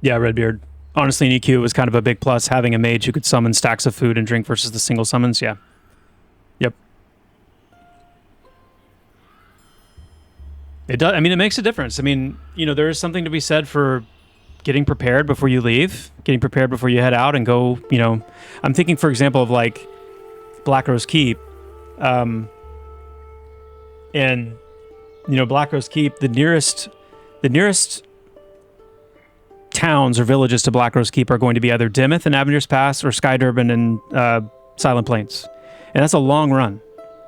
Yeah, Redbeard. Honestly, in EQ, it was kind of a big plus having a mage who could summon stacks of food and drink versus the single summons. Yeah. Yep. It does. I mean, it makes a difference. I mean, you know, there is something to be said for getting prepared before you leave, getting prepared before you head out and go, you know. I'm thinking, for example, of like Black Rose Keep. And, you know, Black Rose Keep, the nearest towns or villages to Black Rose Keep are going to be either Dimmoth and Avenir's Pass or Sky Durban and Silent Plains. And that's a long run.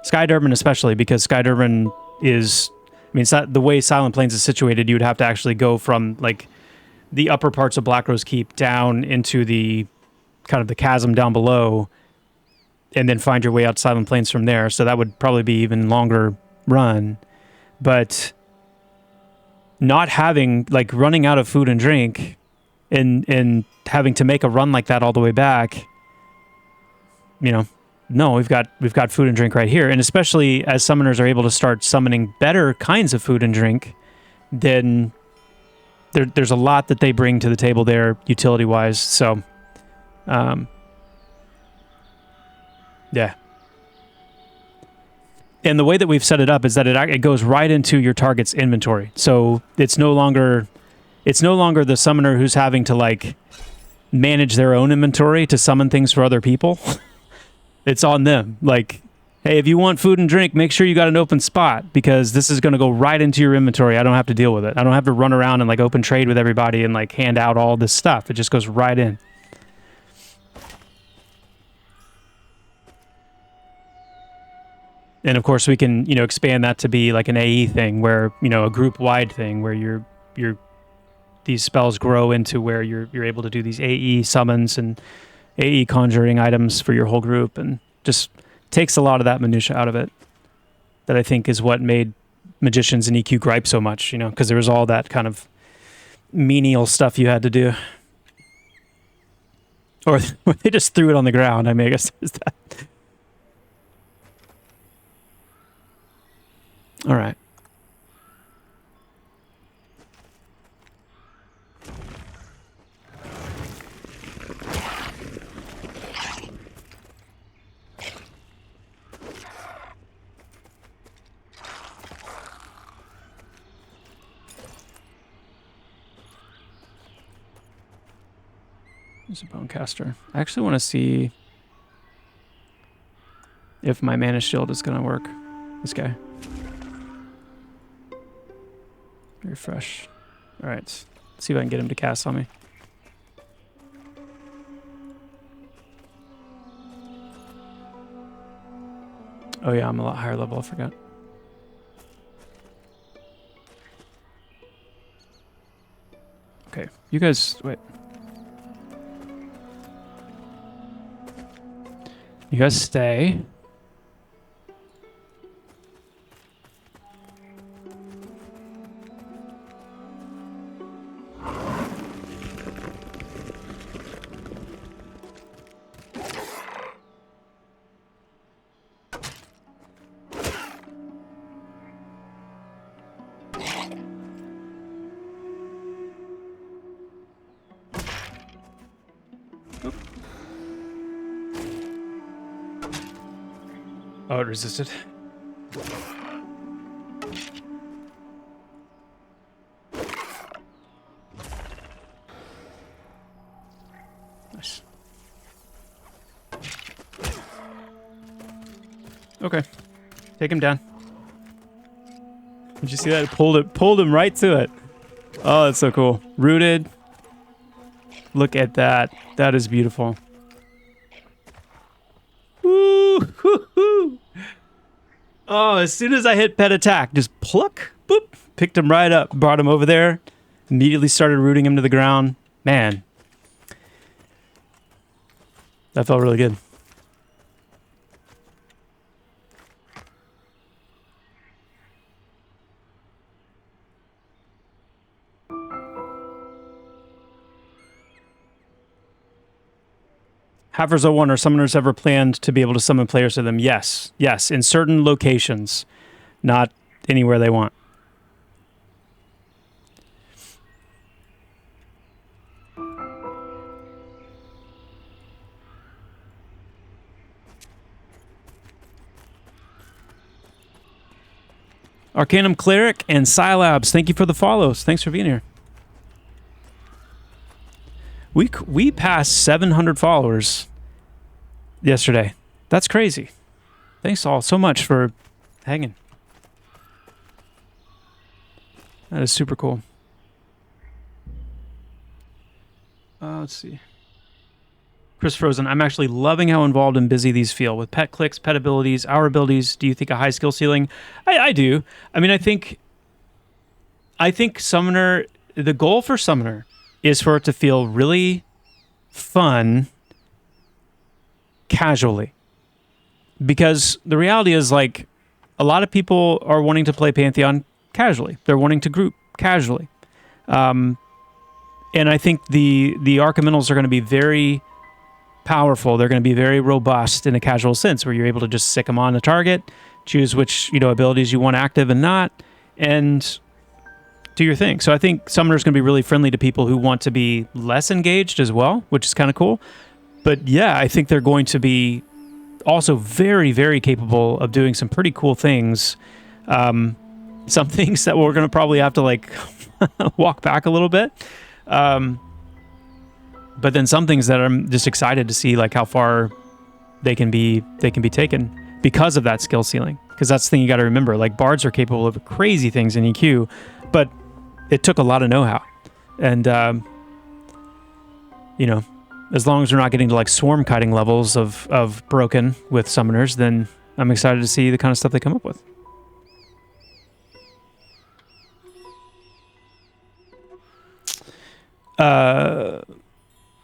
Sky Durban especially, because Sky Durban is, I mean, it's not, the way Silent Plains is situated, you would have to actually go from like the upper parts of Black Rose Keep down into the kind of the chasm down below and then find your way out to Silent Plains from there. So that would probably be even longer run. But not having, like, running out of food and drink and having to make a run like that all the way back, you know, no, we've got food and drink right here. And especially as summoners are able to start summoning better kinds of food and drink, then there's a lot that they bring to the table there utility wise. So yeah. And the way that we've set it up is that it goes right into your target's inventory. So it's no longer the summoner who's having to like manage their own inventory to summon things for other people. It's on them. Like, hey, if you want food and drink, make sure you got an open spot because this is going to go right into your inventory. I don't have to deal with it. I don't have to run around and like open trade with everybody and like hand out all this stuff. It just goes right in. And of course, we can, you know, expand that to be like an AE thing, where, you know, a group-wide thing, where these spells grow into where you're able to do these AE summons and AE conjuring items for your whole group, and just takes a lot of that minutia out of it. That I think is what made magicians and EQ gripe so much, you know, because there was all that kind of menial stuff you had to do, or they just threw it on the ground. I mean, I guess there's that. All right. There's a Bonecaster. I actually want to see if my Mana Shield is going to work. This guy. Refresh. All right. Let's see if I can get him to cast on me. Oh yeah, I'm a lot higher level. I forgot. Okay, you guys, wait. You guys stay. Oh, it resisted. Nice. Okay. Take him down. Did you see that? It pulled him right to it. Oh, that's so cool. Rooted. Look at that. That is beautiful. Oh, as soon as I hit pet attack, just pluck, boop, picked him right up, brought him over there, immediately started rooting him to the ground. Man, that felt really good. Have 01, are summoners ever planned to be able to summon players to them? Yes. Yes, in certain locations, not anywhere they want. Arcanum Cleric and Scilabs, thank you for the follows. Thanks for being here. We passed 700 followers yesterday. That's crazy. Thanks all so much for hanging. That is super cool. Let's see. Chris Frozen, I'm actually loving how involved and busy these feel. With pet clicks, pet abilities, our abilities, do you think a high skill ceiling? I do. I mean, I think Summoner, the goal for Summoner is for it to feel really fun casually. Because the reality is, like, a lot of people are wanting to play Pantheon casually. They're wanting to group casually. And I think the Archimentals are going to be very powerful. They're going to be very robust in a casual sense, where you're able to just sick them on the target, choose which abilities you want active and not, and do your thing. So I think Summoner's going to be really friendly to people who want to be less engaged as well, which is kind of cool. But yeah, I think they're going to be also very, very capable of doing some pretty cool things. Some things that we're going to probably have to like walk back a little bit. But then some things that I'm just excited to see, like how far they can be taken because of that skill ceiling. Because that's the thing you got to remember. Like, bards are capable of crazy things in EQ, but it took a lot of know-how. And as long as we're not getting to like swarm kiting levels of broken with summoners, then I'm excited to see the kind of stuff they come up with.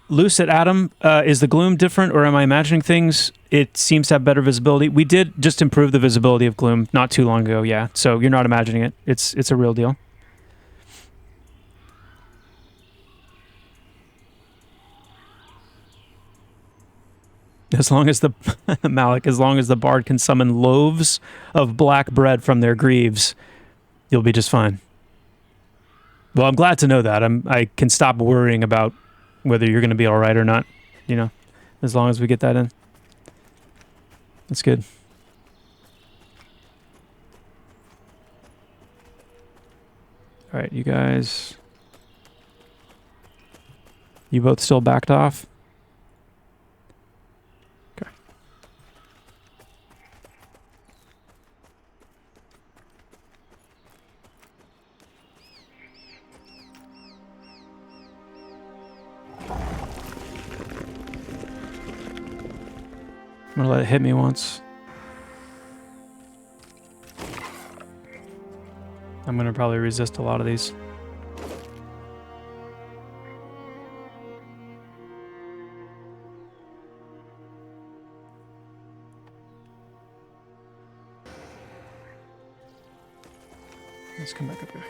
Lucid Adam, is the gloom different, or am I imagining things? It seems to have better visibility. We did just improve the visibility of gloom not too long ago, yeah. So you're not imagining it. It's a real deal. As long as the Malik, as long as the bard can summon loaves of black bread from their greaves, you'll be just fine. Well, I'm glad to know that. I can stop worrying about whether you're going to be all right or not, as long as we get that in. That's good. All right, you guys. You both still backed off? Okay. I'm gonna let it hit me once. I'm gonna probably resist a lot of these. Let's come back up here.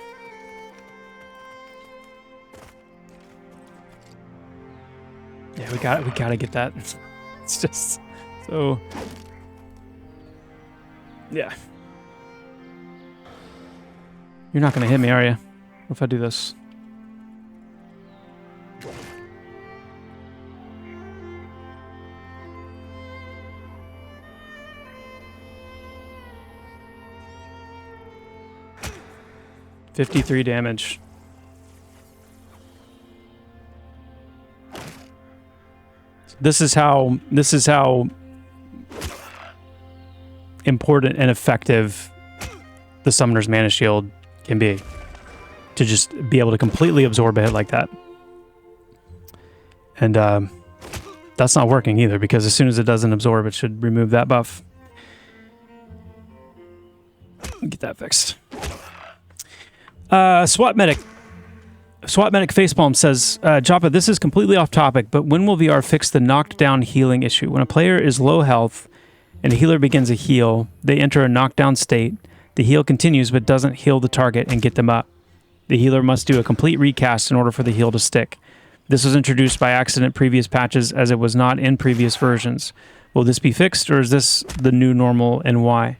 Yeah, we gotta get that. It's just so, yeah. You're not gonna hit me, are you? What if I do this? $53 damage. This is how important and effective the Summoner's Mana Shield can be. To just be able to completely absorb a hit like that. And that's not working either, because as soon as it doesn't absorb, it should remove that buff. Get that fixed. SWAT Medic Facepalm says, Joppa, this is completely off topic, but when will VR fix the knocked down healing issue? When a player is low health and a healer begins a heal, they enter a knockdown state. The heal continues but doesn't heal the target and get them up. The healer must do a complete recast in order for the heal to stick. This was introduced by accident previous patches as it was not in previous versions. Will this be fixed, or is this the new normal, and why?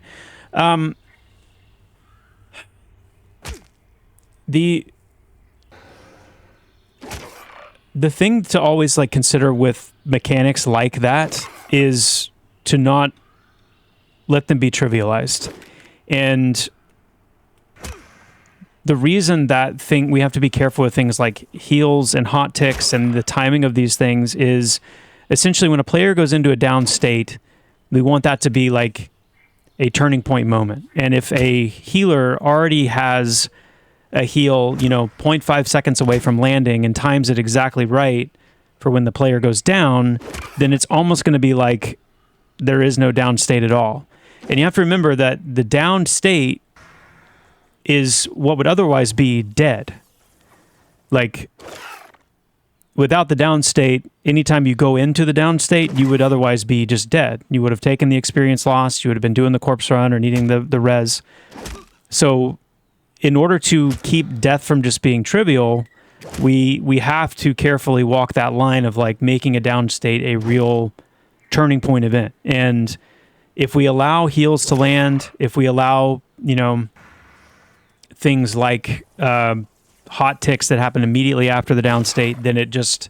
The thing to always like consider with mechanics like that is to not let them be trivialized. And the reason that we have to be careful with things like heals and hot ticks and the timing of these things is essentially when a player goes into a down state, we want that to be like a turning point moment. And if a healer already has a heal, you know, 0.5 seconds away from landing and times it exactly right for when the player goes down, then it's almost going to be like there is no down state at all. And you have to remember that the down state is what would otherwise be dead. Like, without the down state, anytime you go into the down state, you would otherwise be just dead. You would have taken the experience loss, you would have been doing the corpse run or needing the res. So in order to keep death from just being trivial, we have to carefully walk that line of like making a down state a real turning point event. And if we allow heals to land, if we allow, you know, things like hot ticks that happen immediately after the down state, then it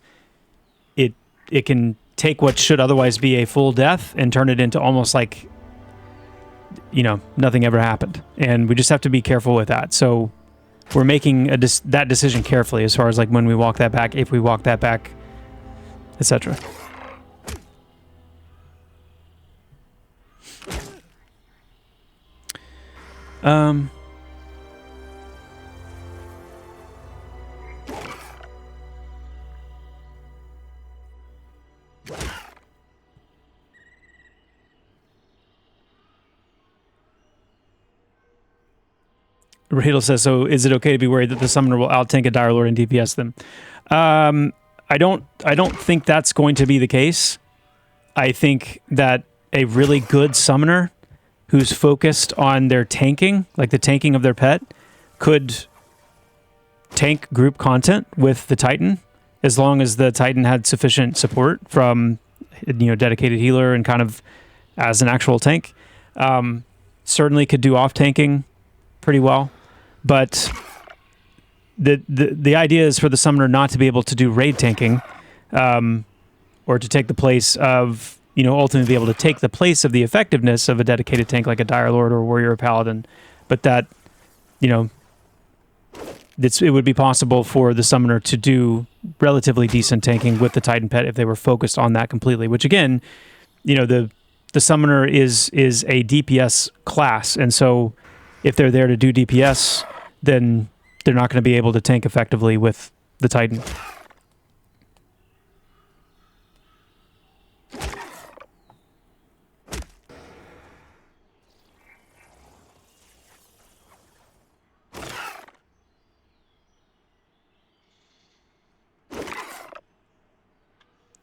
can take what should otherwise be a full death and turn it into almost like, you know, nothing ever happened. And we just have to be careful with that. So we're making that decision carefully as far as like when we walk that back, if we walk that back, etc. Radel says, so is it okay to be worried that the summoner will out-tank a Dire Lord and DPS them? I don't think that's going to be the case. I think that a really good summoner who's focused on their tanking, like the tanking of their pet, could tank group content with the Titan, as long as the Titan had sufficient support from, you know, dedicated healer and kind of as an actual tank. Certainly could do off-tanking pretty well. But the idea is for the summoner not to be able to do raid tanking, or to take the place of, you know, ultimately be able to take the place of the effectiveness of a dedicated tank like a Dire Lord or Warrior or Paladin. But that, you know, it would be possible for the summoner to do relatively decent tanking with the Titan pet if they were focused on that completely, which again, you know, the summoner is a DPS class, and so if they're there to do DPS, then they're not going to be able to tank effectively with the Titan.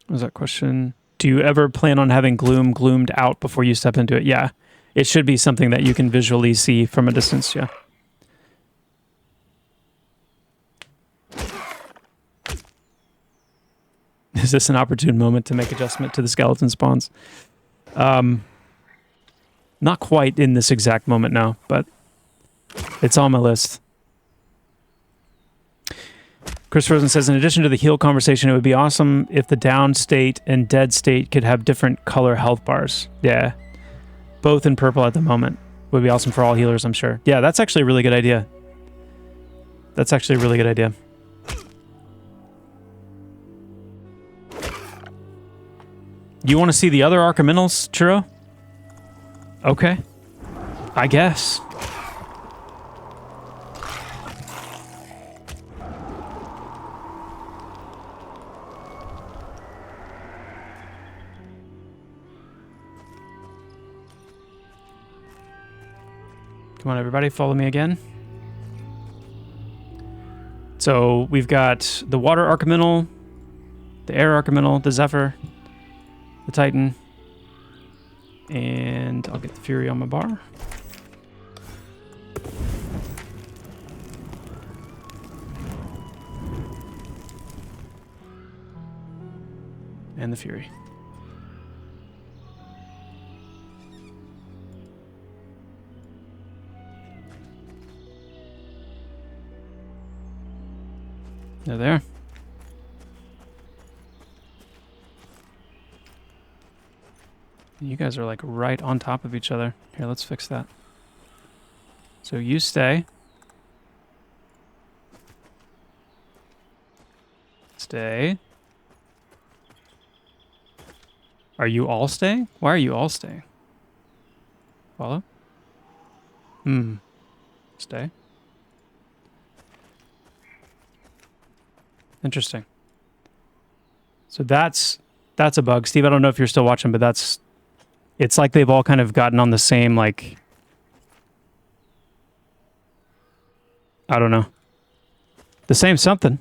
What was that question? Do you ever plan on having gloom gloomed out before you step into it? Yeah. It should be something that you can visually see from a distance, yeah. Is this an opportune moment to make adjustment to the skeleton spawns? Not quite in this exact moment now, but it's on my list. Chris Rosen says, in addition to the heal conversation, it would be awesome if the down state and dead state could have different color health bars. Yeah. Both in purple at the moment. Would be awesome for all healers, I'm sure. Yeah, that's actually a really good idea. That's actually a really good idea. You want to see the other Archimentals, Churro? Okay. I guess. Come on, everybody, follow me again. So we've got the Water Archimental, the Air Archimental, the Zephyr, the Titan, and I'll get the Fury on my bar. And the Fury. They're there. You guys are like right on top of each other. Here, let's fix that. So you stay. Stay. Are you all staying? Why are you all staying? Follow? Stay. Interesting. So that's a bug. Steve, I don't know if you're still watching, but it's like they've all kind of gotten on the same, like, I don't know. The same something.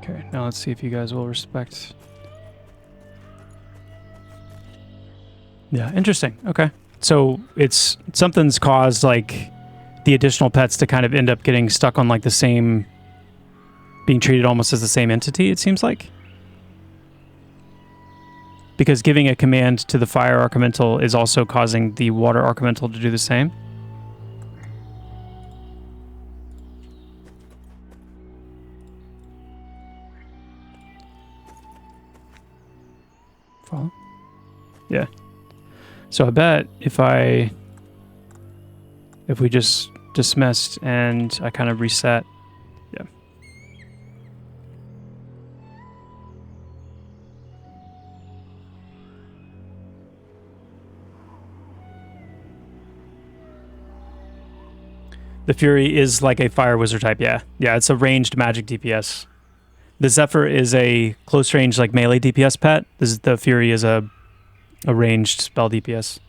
Okay, now let's see if you guys will respect. Yeah, interesting. Okay. So it's something's caused like the additional pets to kind of end up getting stuck on like the same, being treated almost as the same entity, it seems like. Because giving a command to the fire archamental is also causing the water archamental to do the same. Follow? Yeah. So I bet if we just dismissed and I kind of reset, yeah. The Fury is like a fire wizard type, yeah. Yeah, it's a ranged magic DPS. The Zephyr is a close range like melee DPS pet. The Fury is a ranged spell DPS.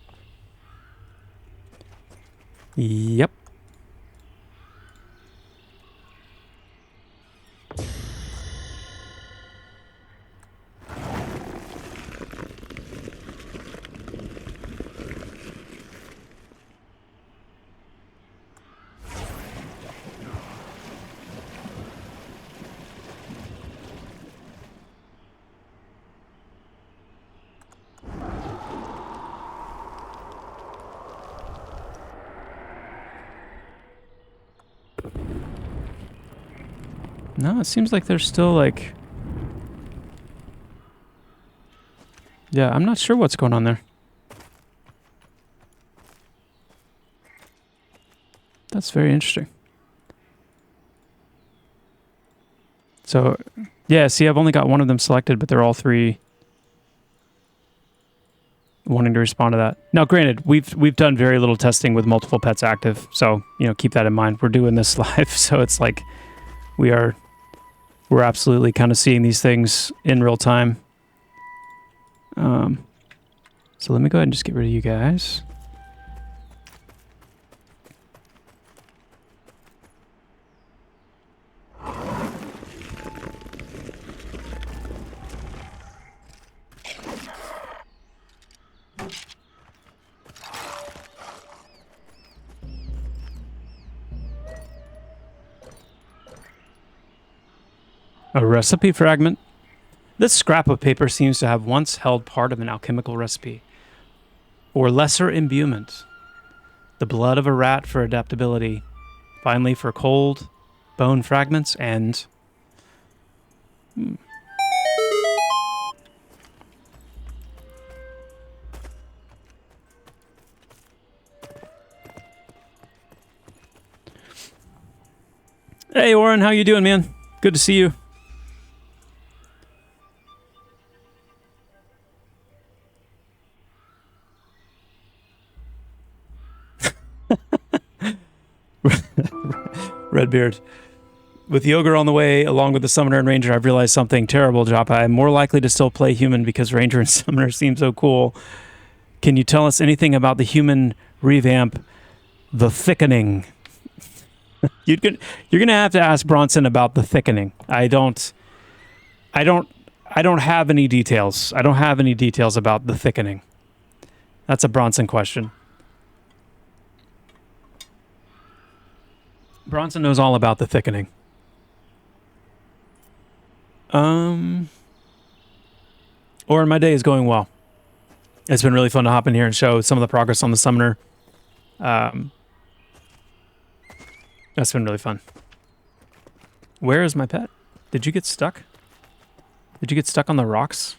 Yep. No, it seems like there's still like... Yeah, I'm not sure what's going on there. That's very interesting. So, yeah, see, I've only got one of them selected, but they're all three wanting to respond to that. Now, granted, we've done very little testing with multiple pets active, so, you know, keep that in mind. We're doing this live, so it's like we're absolutely kind of seeing these things in real time. So let me go ahead and just get rid of you guys. A recipe fragment. This scrap of paper seems to have once held part of an alchemical recipe, or lesser imbuement. The blood of a rat for adaptability, finally for cold, bone fragments, and... Hey, Warren, how you doing, man? Good to see you. Redbeard. With the ogre on the way, along with the summoner and ranger, I've realized something terrible, Joppa. I'm more likely to still play human because ranger and summoner seem so cool. Can you tell us anything about the human revamp, the thickening? You're gonna have to ask Bronson about the thickening. I don't have any details. I don't have any details about the thickening. That's a Bronson question. Bronson knows all about the thickening. Or my day is going well. It's been really fun to hop in here and show some of the progress on the summoner. That's been really fun. Where is my pet? Did you get stuck? Did you get stuck on the rocks?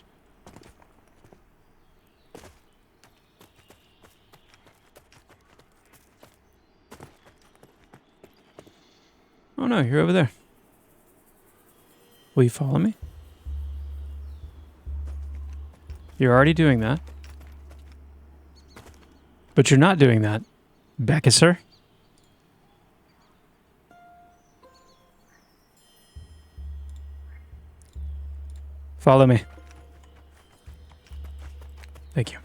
Oh no, you're over there. Will you follow me? You're already doing that. But you're not doing that, Becca, sir. Follow me. Thank you.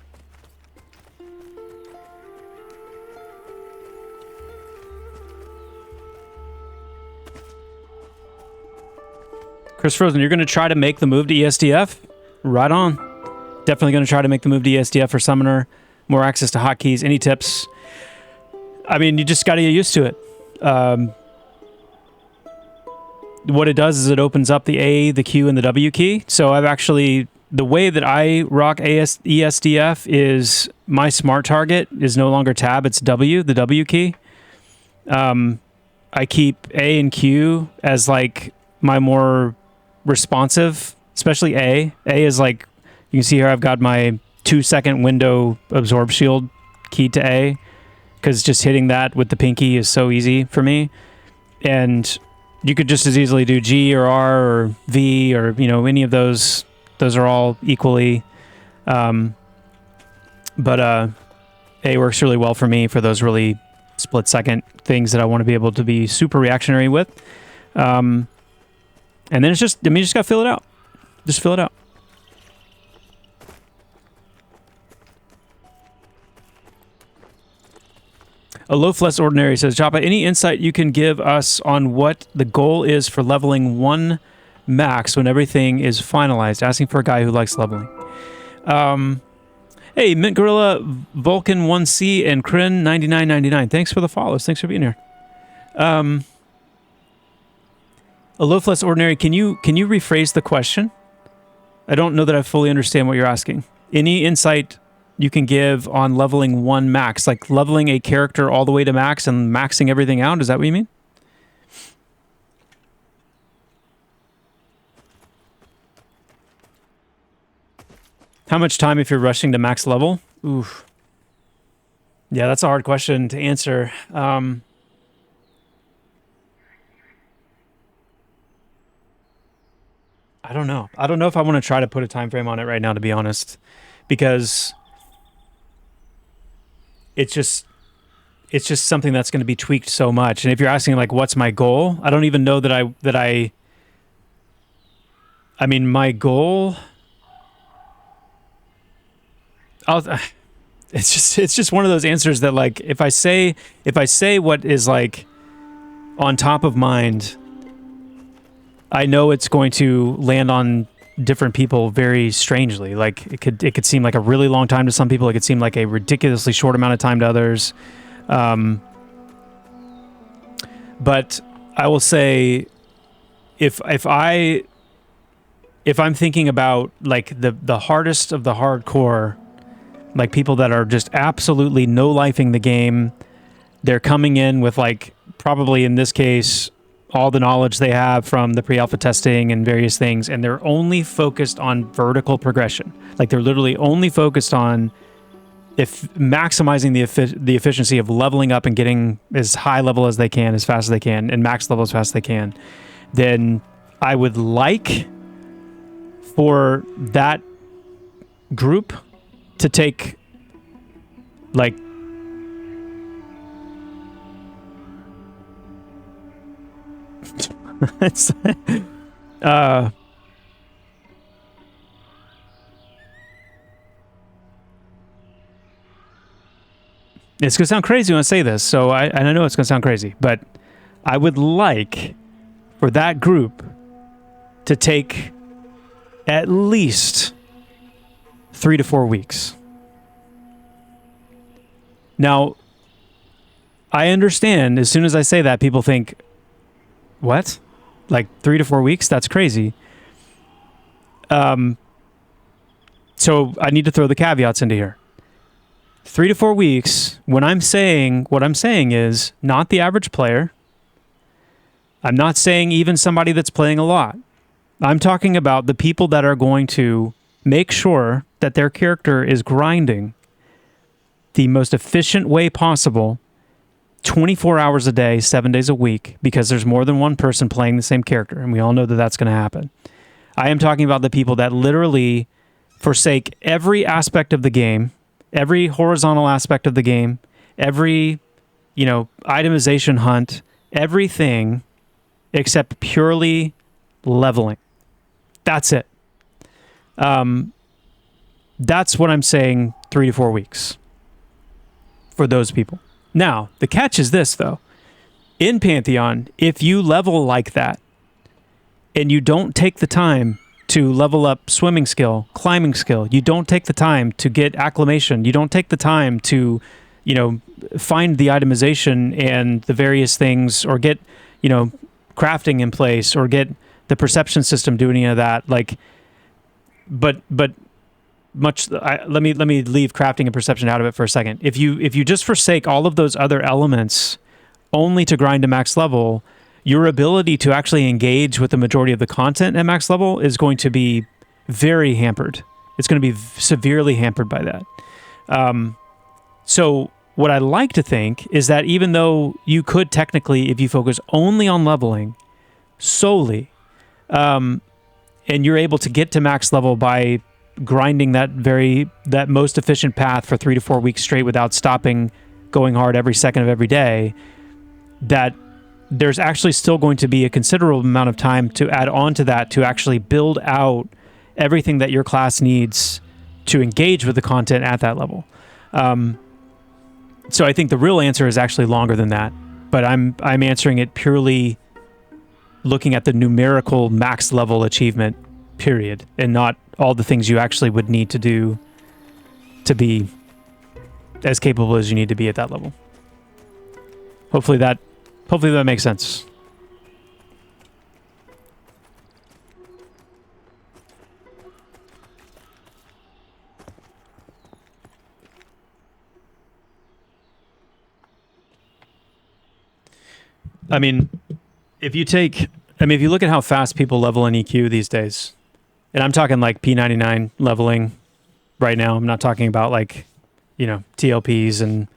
Chris Frozen, you're going to try to make the move to ESDF? Right on. Definitely going to try to make the move to ESDF for Summoner. More access to hotkeys. Any tips? I mean, you just got to get used to it. What it does is it opens up the A, the Q, and the W key. So I've actually... The way that I rock ESDF is my smart target is no longer tab, it's W, the W key. I keep A and Q as like my more responsive, especially A. A is like, you can see here I've got my 2-second window absorb shield key to A, because just hitting that with the pinky is so easy for me. And you could just as easily do G or R or V or, you know, any of those. Those are all equally. But A works really well for me for those really split-second things that I want to be able to be super reactionary with. And then it's just, I mean, you just got to fill it out. Just fill it out. A Loaf Less Ordinary says, Joppa, any insight you can give us on what the goal is for leveling 1 max when everything is finalized? Asking for a guy who likes leveling. Hey, Mint Gorilla, Vulcan 1C, and Kryn 9999. Thanks for the follows. Thanks for being here. A Loaf Less Ordinary, can you rephrase the question? I don't know that I fully understand what you're asking. Any insight you can give on leveling 1 max, like leveling a character all the way to max and maxing everything out? Is that what you mean? How much time if you're rushing to max level? Oof. Yeah, that's a hard question to answer. I don't know. I don't know if I want to try to put a time frame on it right now, to be honest, because it's just something that's going to be tweaked so much. And if you're asking like, what's my goal? I don't even know that I mean, my goal. It's just one of those answers that like if I say what is like on top of mind, I know it's going to land on different people very strangely. Like it could seem like a really long time to some people. It could seem like a ridiculously short amount of time to others. But I will say, if I'm thinking about like the hardest of the hardcore, like people that are just absolutely no-lifing the game, they're coming in with like probably in this case all the knowledge they have from the pre-alpha testing and various things, and they're only focused on vertical progression. Like they're literally only focused on maximizing the efficiency of leveling up and getting as high level as they can, as fast as they can, and max level as fast as they can. Then I would like for that group to take like it's gonna sound crazy when I say this, so I know it's gonna sound crazy, but I would like for that group to take at least 3 to 4 weeks. Now, I understand as soon as I say that, people think, what? Like 3 to 4 weeks? That's crazy. So I need to throw the caveats into here. 3 to 4 weeks, when I'm saying, what I'm saying is not the average player, I'm not saying even somebody that's playing a lot. I'm talking about the people that are going to make sure that their character is grinding the most efficient way possible, 24 hours a day, 7 days a week, because there's more than one person playing the same character, and we all know that that's going to happen. I am talking about the people that literally forsake every aspect of the game, every horizontal aspect of the game, every, itemization hunt, everything except purely leveling. That's it. That's what I'm saying, 3 to 4 weeks for those people. Now, the catch is this, though. In Pantheon, if you level like that, and you don't take the time to level up swimming skill, climbing skill, you don't take the time to get acclimation, you don't take the time to, find the itemization and the various things, or get, crafting in place, or get the perception system doing any of that, let me leave crafting and perception out of it for a second. If you just forsake all of those other elements only to grind to max level, your ability to actually engage with the majority of the content at max level is going to be very hampered. It's going to be severely hampered by that. So what I like to think is that even though you could technically, if you focus only on leveling solely, and you're able to get to max level by grinding that most efficient path for 3 to 4 weeks straight without stopping, going hard every second of every day, that there's actually still going to be a considerable amount of time to add on to that to actually build out everything that your class needs to engage with the content at that level. So I think the real answer is actually longer than that, but I'm answering it purely looking at the numerical max level achievement period, and not all the things you actually would need to do to be as capable as you need to be at that level. Hopefully that makes sense. If you look at how fast people level in EQ these days, and I'm talking like P99 leveling right now. I'm not talking about TLPs and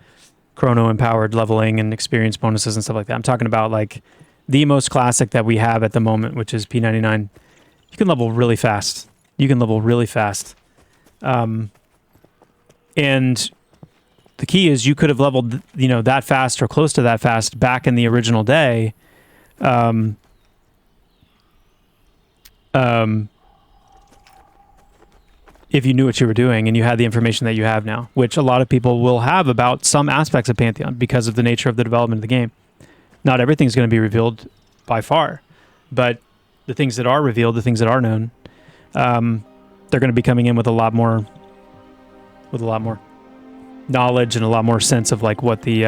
chrono empowered leveling and experience bonuses and stuff like that. I'm talking about like the most classic that we have at the moment, which is P99. You can level really fast. And the key is you could have leveled, that fast or close to that fast back in the original day. If you knew what you were doing and you had the information that you have now, which a lot of people will have about some aspects of Pantheon because of the nature of the development of the game. Not everything's going to be revealed by far, but the things that are revealed, the things that are known, they're going to be coming in with a lot more knowledge and a lot more sense of like what the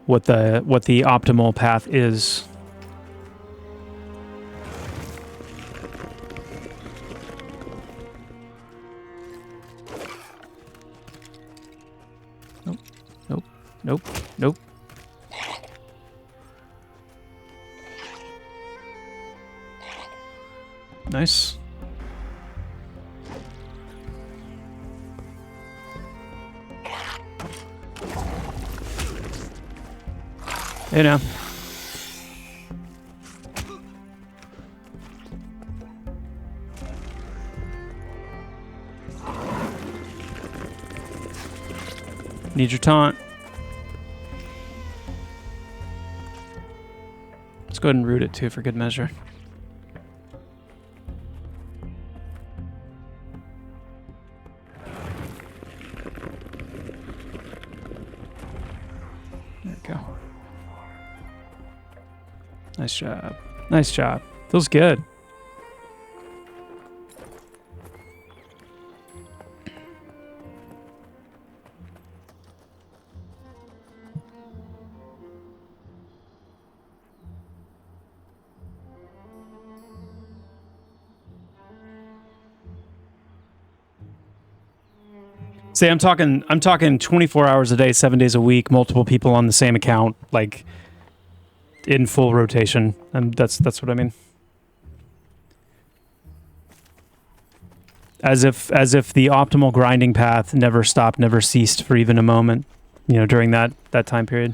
optimal path is. Nope. Nice. Hey now. Need your taunt. Let's go ahead and root it too for good measure. There we go. Nice job. Nice job. Feels good. Say, I'm talking 24 hours a day, 7 days a week, multiple people on the same account, like in full rotation, and that's what I mean. As if the optimal grinding path never stopped, never ceased for even a moment, you know, during that time period.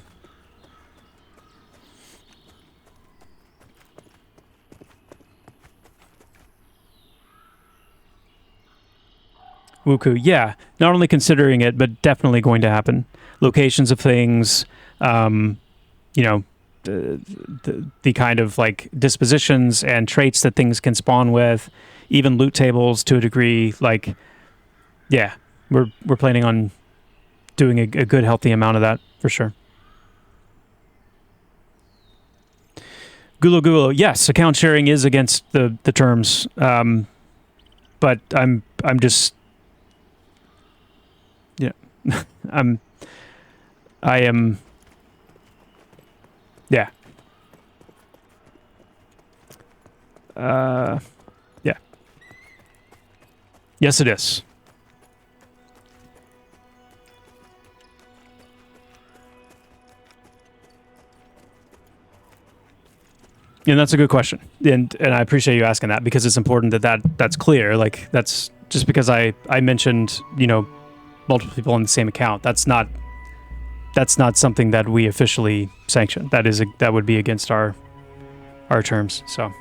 Wuku, yeah. Not only considering it, but definitely going to happen. Locations of things, you know, the kind of like dispositions and traits that things can spawn with, even loot tables to a degree. Like, yeah, we're planning on doing a good, healthy amount of that for sure. Gulo, yes, account sharing is against the terms, but I'm just, yeah, I am, yeah. Yeah. Yes, it is. And that's a good question, and I appreciate you asking that, because it's important that's clear. Like, that's just because I mentioned, you know, multiple people on the same account. That's not something that we officially sanction. That would be against our terms. So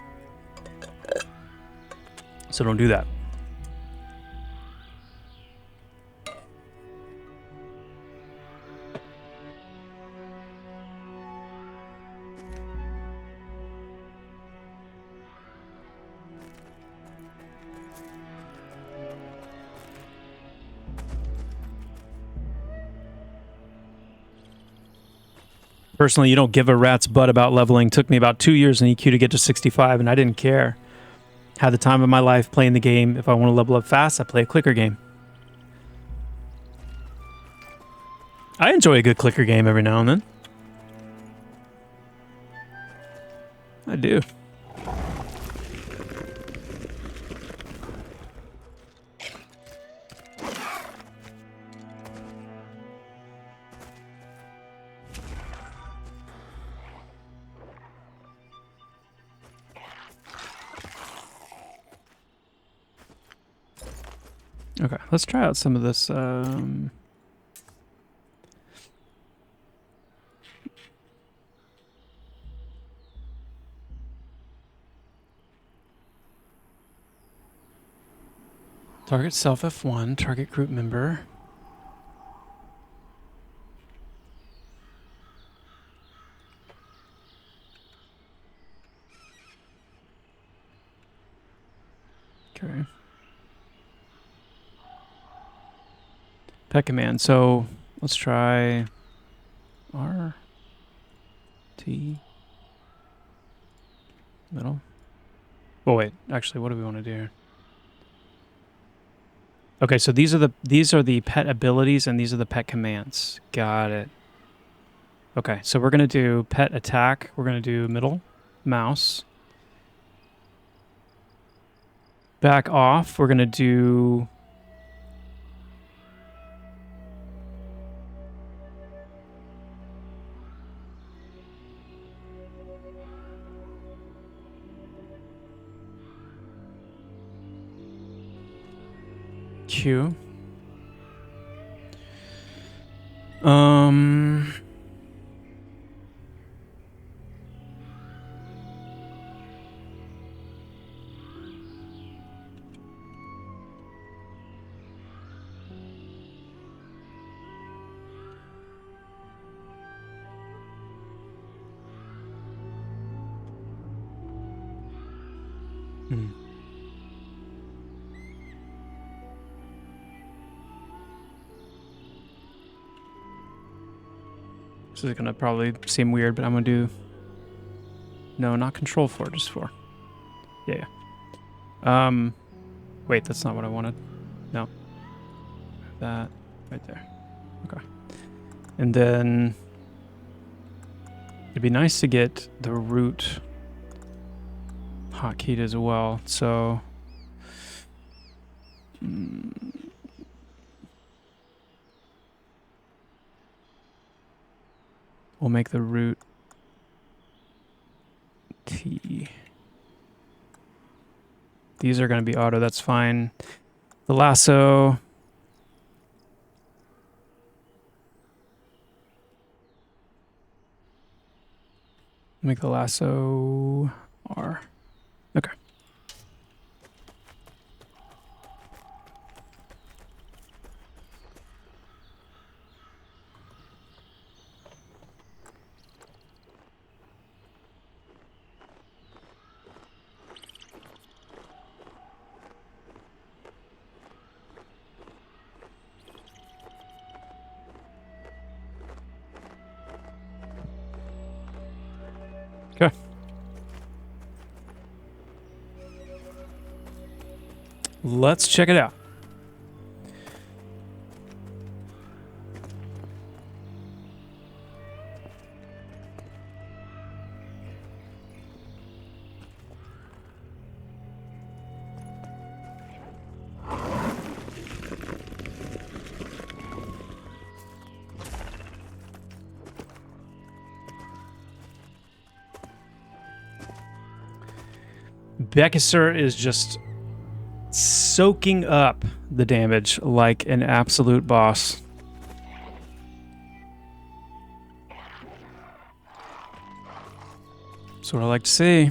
don't do that. Personally, you don't give a rat's butt about leveling. Took me about 2 years in EQ to get to 65, and I didn't care. Had the time of my life playing the game. If I want to level up fast, I play a clicker game. I enjoy a good clicker game every now and then. I do. Okay, let's try out some of this. Target self F1, target group member. Okay. Pet command. So let's try R, T, middle. Oh wait, actually, what do we want to do here? Okay, so these are the pet abilities, and these are the pet commands. Got it. Okay, so we're gonna do pet attack. We're gonna do middle, mouse. Back off. We're gonna do. Q. This is gonna probably seem weird, but I'm gonna do. No, not control 4, just 4. Yeah. Wait, that's not what I wanted. No. That right there. Okay. And then it'd be nice to get the root hotkeyed as well. So we'll make the root These are going to be auto. That's fine. The lasso. Make the lasso R. Okay. Okay. Let's check it out. Bekisser is just soaking up the damage like an absolute boss. That's what I like to see.